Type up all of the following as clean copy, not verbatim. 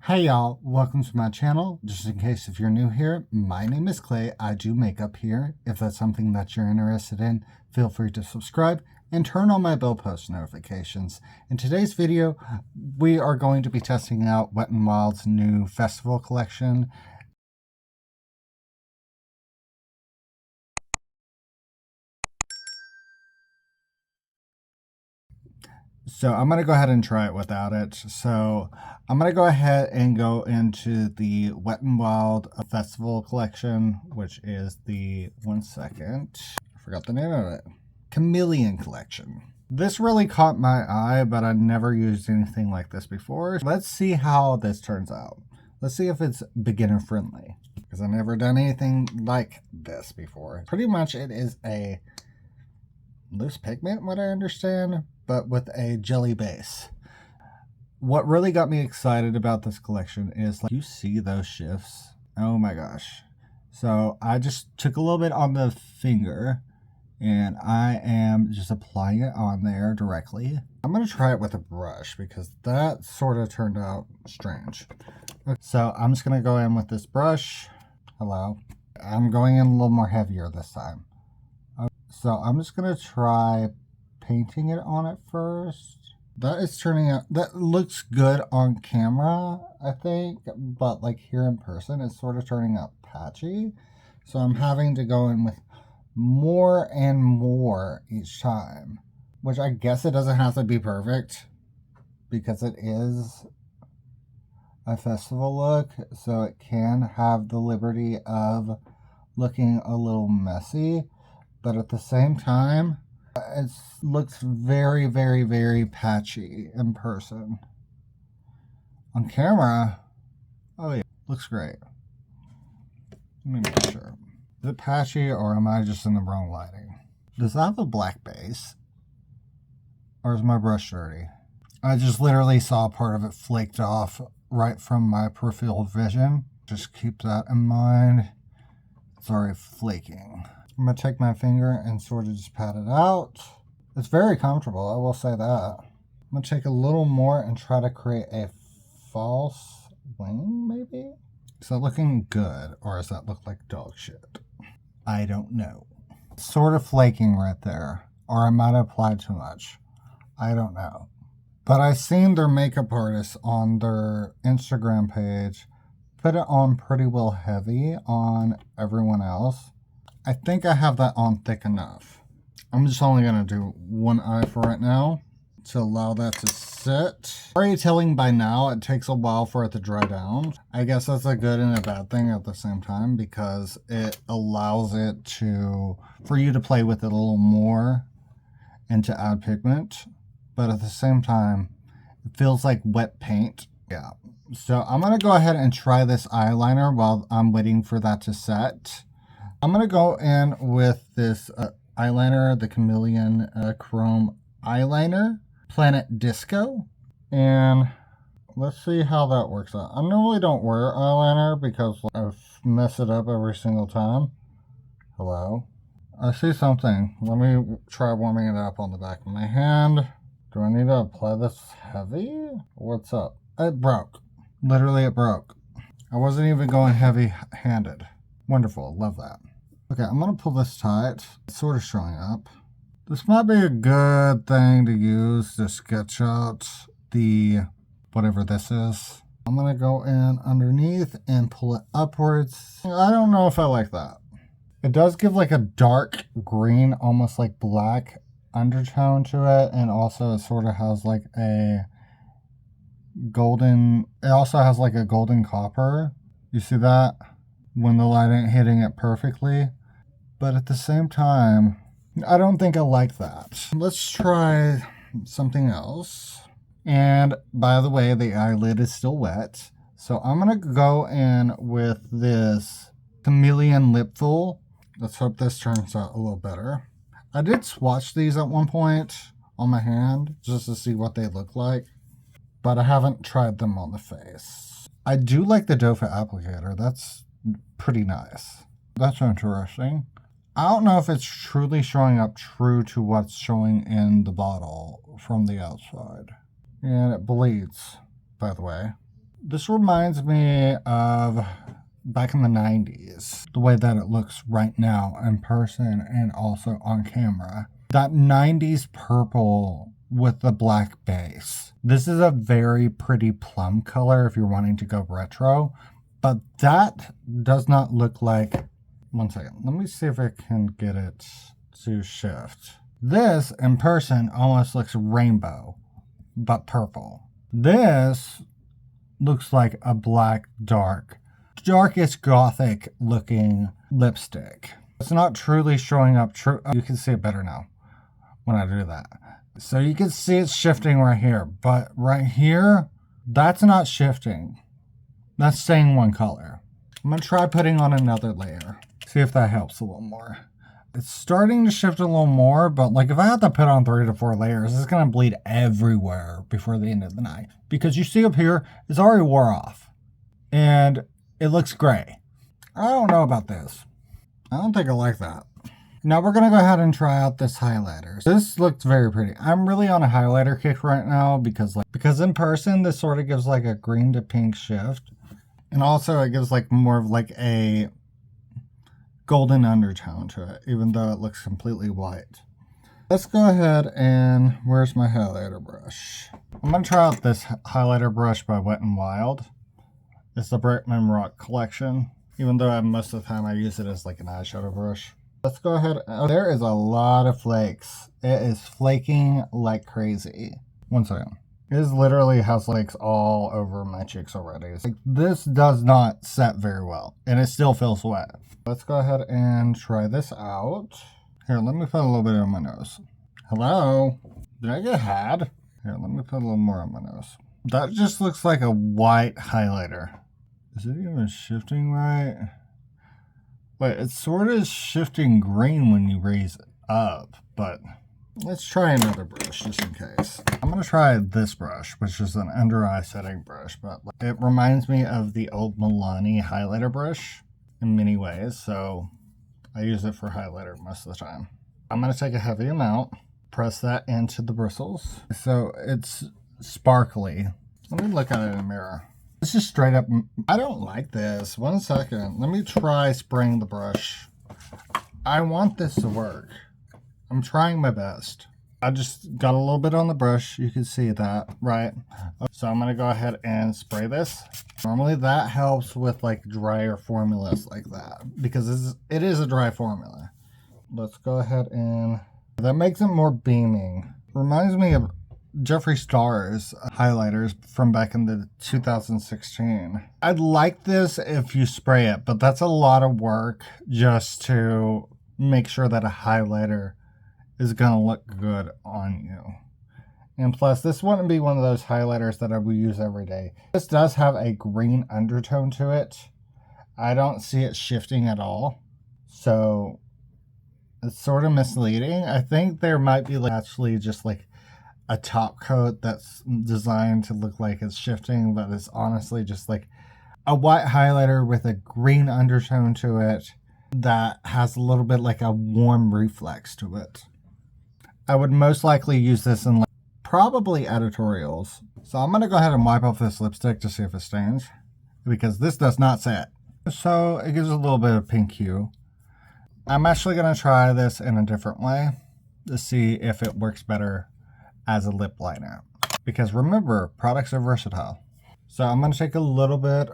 Hey y'all, welcome to my channel. Just in case if you're new here, my name is Clay. I do makeup here. If that's something that you're interested in, feel free to subscribe and turn on my bell post notifications. In today's video, we are going to be testing out Wet-n-Wild's new festival collection. So I'm going to go ahead and try it without it. So I'm going to go ahead and go into the Wet-n-Wild Festival collection, which is the, one second, I forgot the name of it, Chameleon collection. This really caught my eye, but I never used anything like this before. Let's see how this turns out. Let's see if it's beginner friendly, because I've never done anything like this before. Pretty much it is a loose pigment, what I understand, but with a jelly base. What really got me excited about this collection is, like, you see those shifts? Oh my gosh. So I just took a little bit on the finger and I am just applying it on there directly. I'm going to try it with a brush because that sort of turned out strange. So I'm just going to go in with this brush. Hello. I'm going in a little more heavier this time. So I'm just going to try painting it on it first. That is turning out, that looks good on camera, I think, but like here in person, it's sort of turning out patchy. So I'm having to go in with more and more each time, which I guess it doesn't have to be perfect because it is a festival look. So it can have the liberty of looking a little messy, but at the same time, it looks very, very, very patchy in person. On camera, oh yeah, looks great. Let me make sure. Is it patchy or am I just in the wrong lighting? Does that have a black base? Or is my brush dirty? I just literally saw part of it flaked off right from my peripheral vision. Just keep that in mind. It's already flaking. I'm going to take my finger and sort of just pat it out. It's very comfortable, I will say that. I'm going to take a little more and try to create a false wing, maybe? Is that looking good, or does that look like dog shit? I don't know. It's sort of flaking right there, or I might have applied too much. I don't know. But I've seen their makeup artists on their Instagram page put it on pretty well heavy on everyone else. I think I have that on thick enough. I'm just only going to do one eye for right now to allow that to sit. Already telling by now it takes a while for it to dry down. I guess that's a good and a bad thing at the same time because it allows it for you to play with it a little more and to add pigment. But at the same time, it feels like wet paint. Yeah. So I'm going to go ahead and try this eyeliner while I'm waiting for that to set. I'm going to go in with this eyeliner, the Chameleon Chrome eyeliner, Planet Disco, and let's see how that works out. I normally don't wear eyeliner because I mess it up every single time. Hello? I see something. Let me try warming it up on the back of my hand. Do I need to apply this heavy? What's up? It broke. Literally, it broke. I wasn't even going heavy-handed. Wonderful. Love that. Okay, I'm going to pull this tight. It's sort of showing up. This might be a good thing to use to sketch out the whatever this is. I'm going to go in underneath and pull it upwards. I don't know if I like that. It does give like a dark green, almost like black undertone to it. And also it sort of has like a golden, it also has like a golden copper. You see that? When the light ain't hitting it perfectly. But at the same time, I don't think I like that. Let's try something else. And by the way, the eyelid is still wet. So I'm going to go in with this Chameleon Lip Full. Let's hope this turns out a little better. I did swatch these at one point on my hand just to see what they look like. But I haven't tried them on the face. I do like the doe foot applicator. That's pretty nice. That's interesting. I don't know if it's truly showing up true to what's showing in the bottle from the outside. And it bleeds, by the way. This reminds me of back in the 90s, the way that it looks right now in person and also on camera. That 90s purple with the black base. This is a very pretty plum color if you're wanting to go retro, but that does not look like... One second, let me see if I can get it to shift. This in person almost looks rainbow, but purple. This looks like a black darkest gothic looking lipstick. It's not truly showing up true. You can see it better now when I do that. So you can see it's shifting right here, but right here, that's not shifting. That's staying one color. I'm gonna try putting on another layer. See if that helps a little more. It's starting to shift a little more, but like if I have to put on 3 to 4 layers, it's gonna bleed everywhere before the end of the night. Because you see up here, it's already wore off. And it looks gray. I don't know about this. I don't think I like that. Now we're gonna go ahead and try out this highlighter. This looks very pretty. I'm really on a highlighter kick right now because in person, this sort of gives like a green to pink shift. And also it gives like more of like a golden undertone to it, even though it looks completely white. Let's go ahead and, where's my highlighter brush? I'm gonna try out this highlighter brush by Wet-n-Wild. It's the Brickman Rock collection, even though most of the time I use it as like an eyeshadow brush. Let's go ahead. Oh, there is a lot of flakes. It is flaking like crazy. One second. It literally has flakes all over my cheeks already. Like, this does not set very well, and it still feels wet. Let's go ahead and try this out. Here, let me put a little bit on my nose. Hello? Did I get had? Here, let me put a little more on my nose. That just looks like a white highlighter. Is it even shifting right? Wait, it's sort of shifting green when you raise it up, but let's try another brush just in case. I'm going to try this brush, which is an under eye setting brush, but it reminds me of the old Milani highlighter brush in many ways, so I use it for highlighter most of the time. I'm going to take a heavy amount, press that into the bristles, so it's sparkly. Let me look at it in a mirror. This is straight up, I don't like this. One second, let me try spraying the brush. I want this to work. I'm trying my best. I just got a little bit on the brush. You can see that, right? So I'm gonna go ahead and spray this. Normally that helps with like drier formulas like that because it is a dry formula. Let's go ahead and, that makes it more beaming. Reminds me of Jeffree Star's highlighters from back in the 2016. I'd like this if you spray it, but that's a lot of work just to make sure that a highlighter is gonna look good on you. And plus, this wouldn't be one of those highlighters that I would use every day. This does have a green undertone to it. I don't see it shifting at all, so it's sort of misleading. I think there might be like actually just like a top coat that's designed to look like it's shifting, but it's honestly just like a white highlighter with a green undertone to it that has a little bit like a warm reflex to it. I would most likely use this in like probably editorials. So I'm going to go ahead and wipe off this lipstick to see if it stains, because this does not set. So it gives a little bit of pink hue. I'm actually going to try this in a different way to see if it works better as a lip liner. Because remember, products are versatile. So I'm going to take a little bit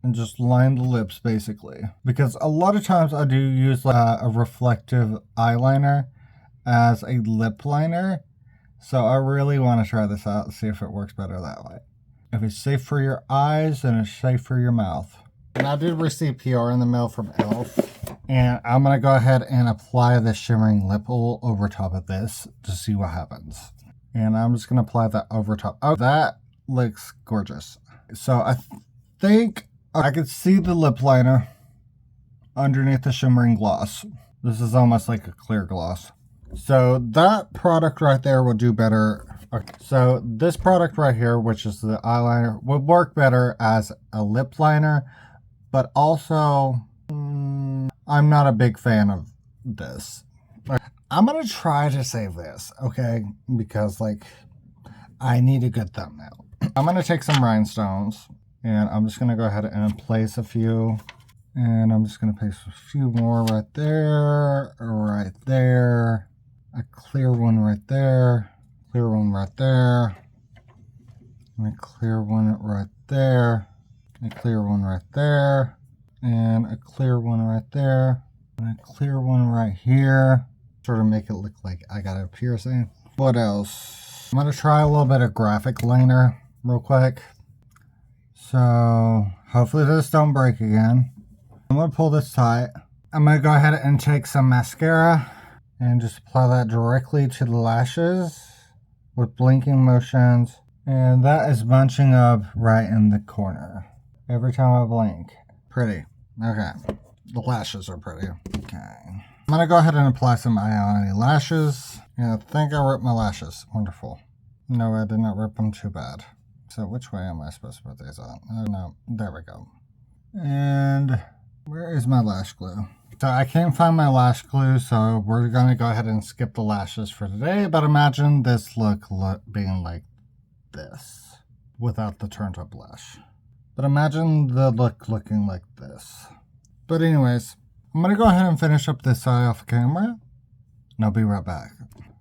and just line the lips basically. Because a lot of times I do use a reflective eyeliner as a lip liner. So I really want to try this out and see if it works better that way. If it's safe for your eyes, then it's safe for your mouth. And I did receive PR in the mail from e.l.f. And I'm going to go ahead and apply the shimmering lip oil over top of this to see what happens. And I'm just going to apply that over top. Oh, that looks gorgeous. So I think I could see the lip liner underneath the shimmering gloss. This is almost like a clear gloss. So that product right there will do better. Okay, so this product right here, which is the eyeliner, would work better as a lip liner, but also I'm not a big fan of this. I'm gonna try to save this, okay? Because like I need a good thumbnail. I'm gonna take some rhinestones And I'm just going to go ahead and place a few. And I'm just going to place a few more right there, a clear one right there, clear one right there, and a clear one right there, a clear one right there, and a clear one right there, and a clear one right here. Sort of make it look like I got a piercing. What else? I'm going to try a little bit of graphic liner real quick. So hopefully this don't break again. I'm going to pull this tight. I'm going to go ahead and take some mascara and just apply that directly to the lashes with blinking motions. And that is bunching up right in the corner every time I blink. Pretty. Okay. The lashes are pretty. Okay. I'm going to go ahead and apply some Eyeliner lashes. Yeah, I think I ripped my lashes. Wonderful. No, I did not rip them too bad. So which way am I supposed to put these on? Oh, no. There we go. And where is my lash glue? So I can't find my lash glue, so we're going to go ahead and skip the lashes for today. But imagine this look being like this without the turned up lash. But imagine the look looking like this. But anyways, I'm going to go ahead and finish up this eye off camera. And I'll be right back.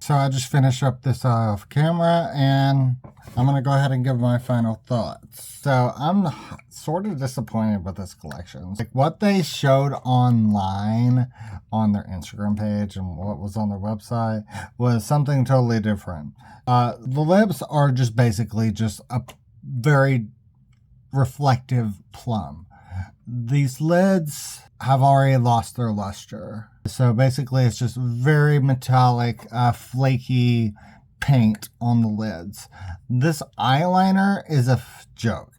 So I just finished up this eye off camera, and I'm going to go ahead and give my final thoughts. So I'm sort of disappointed with this collection. Like what they showed online on their Instagram page and what was on their website was something totally different. The lips are just basically just a very reflective plum. These lids have already lost their luster. So basically it's just very metallic, flaky paint on the lids. This eyeliner is a joke.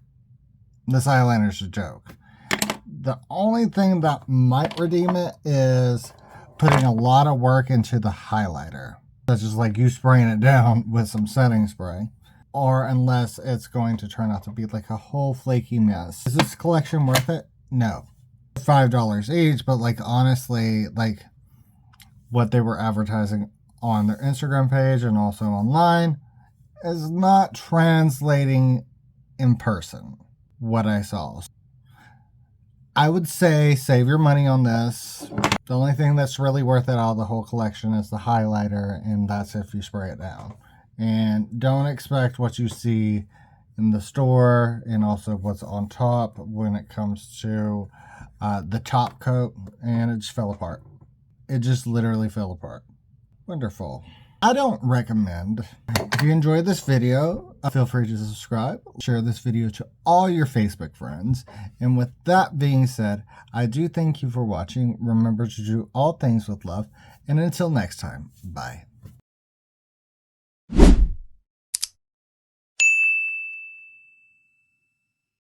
This eyeliner is a joke. The only thing that might redeem it is putting a lot of work into the highlighter. Such as like you spraying it down with some setting spray. Or unless it's going to turn out to be like a whole flaky mess. Is this collection worth it? No. $5 each, but like honestly, like what they were advertising on their Instagram page and also online is not translating in person what I saw. I would say save your money on this. The only thing that's really worth it out of the whole collection is the highlighter, and that's if you spray it down. And don't expect what you see in the store and also what's on top when it comes to the top coat, and it just fell apart. It just literally fell apart. Wonderful. I don't recommend. If you enjoyed this video, feel free to subscribe. Share this video to all your Facebook friends. And with that being said, I do thank you for watching. Remember to do all things with love. And until next time, bye.